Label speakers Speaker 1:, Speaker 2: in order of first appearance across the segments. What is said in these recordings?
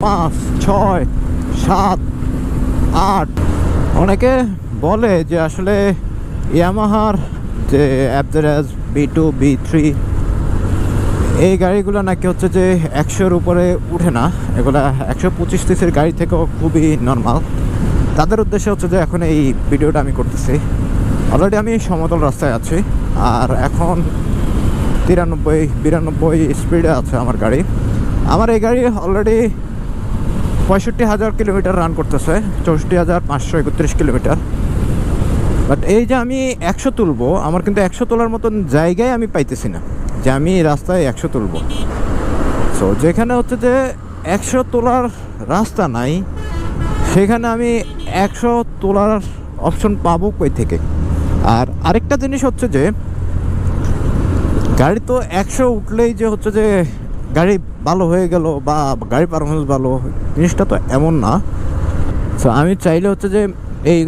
Speaker 1: 105, 6, 7, 8। অনেকে বলে যে আসলে ইয়ামাহার যে অ্যাভারেজ B2 B3 এই গাড়িগুলো নাকি হচ্ছে যে 100-র উপরে উঠে না, এগুলা 125 সিসির গাড়ি থেকেও খুবই নর্মাল। তাদের উদ্দেশ্যে হচ্ছে যে এখন এই ভিডিওটা আমি করতেছি। অলরেডি আমি সমতল রাস্তায় আছি, আর এখন 93-92 স্পিডে আছে আমার গাড়ি। আমার এই গাড়ি অলরেডি 65,000 কিলোমিটার রান করতেছে, 64,531 কিলোমিটার। বাট এই যে আমি 100 তুলবো, আমার কিন্তু 100 তোলার মতন জায়গায় আমি পাইতেছি না যে আমি রাস্তায় 100 তুলবো। সো যেখানে হচ্ছে যে 100 তোলার রাস্তা নাই, সেখানে আমি 100 তোলার অপশন পাবো কই থেকে? আর আরেকটা জিনিস হচ্ছে যে গাড়ি তো 100 উঠলেই যে হচ্ছে যে গাড়ি ভালো হয়ে গেল বা গাড়ি পারফরমেন্স ভালো, জিনিসটা তো এমন না। সো আমি চাইলে হচ্ছে যে এই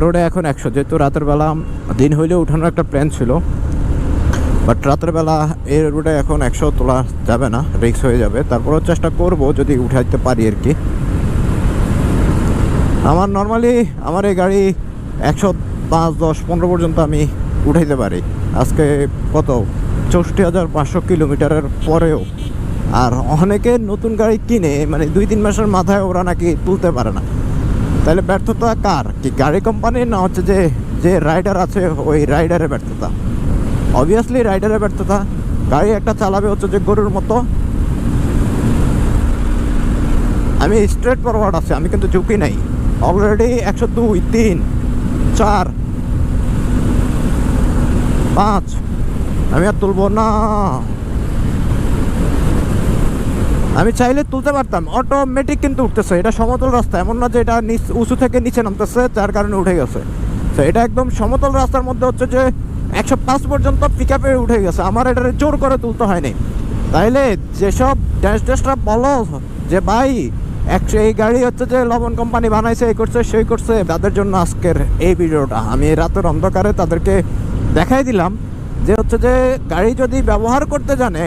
Speaker 1: রোডে এখন 100, যেহেতু রাতের বেলা, দিন হইলে উঠানোর একটা প্ল্যান ছিল, বাট রাতের বেলা এই রোডে এখন 100 তোলা যাবে না, রিস্ক হয়ে যাবে। তারপরেও চেষ্টা করব যদি উঠাইতে পারি আর কি। আমার নর্মালি আমার এই গাড়ি 105, 10, 15 পর্যন্ত আমি উঠাইতে পারি। আজকে কত 64,500 কিলোমিটারের পরেও। আর অনেকে নতুন গাড়ি কিনে মানে 2-3 মাসের মাথায় ওরা নাকি তুলতে পারে না। তাহলে ব্যর্থতা কার? কি গাড়ি কোম্পানির, না হচ্ছে যে যে রাইডার আছে ওই রাইডারের ব্যর্থতা? অবভিয়াসলি রাইডারের ব্যর্থতা। গাড়ি একটা চালাবে হচ্ছে যে গরুর মতো। আমি স্ট্রেট ফরওয়ার্ড আছে, আমি কিন্তু ঝুঁকি নাই। অলরেডি 102, 3, 4, 5 আমি আর তুলবো না। আমি চাইলে তুলতে পারতাম, অটোমেটিক কিন্তু উঠতেছে। এটা সমতল রাস্তা, এমন না যে এটা উঁচু থেকে নিচে নামতেছে যার কারণে উঠে গেছে। তো এটা একদম সমতল রাস্তার মধ্যে হচ্ছে যে 105 পর্যন্ত পিক আপে উঠে গেছে। আমার এটা জোর করে তুলতে হয়নি। তাইলে যেসব ড্যাশরা বলো যে ভাই এই গাড়ি হচ্ছে যে লবণ কোম্পানি বানাইছে, এই করছে সেই করছে, তাদের জন্য আজকের এই ভিডিওটা। আমি রাতের অন্ধকারে তাদেরকে দেখাই দিলাম যে হচ্ছে যে গাড়ি যদি ব্যবহার করতে জানে,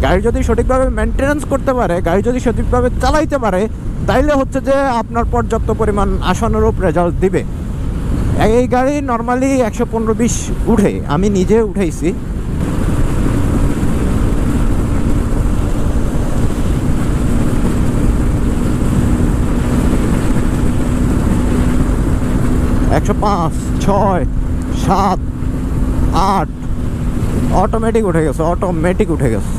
Speaker 1: গাড়ি যদি সঠিকভাবে মেনটেনেন্স করতে পারে, গাড়ি যদি সঠিকভাবে চালাইতে পারে, তাইলে হচ্ছে যে আপনার পর্যাপ্ত পরিমাণ আশানুরূপ রেজাল্ট দিবে। এই গাড়ি নর্মালি 115-20 উঠে, আমি নিজে উঠাইছি। একশো 5, 6, 7, 8 অটোমেটিক উঠে গেছে, অটোমেটিক উঠে গেছে।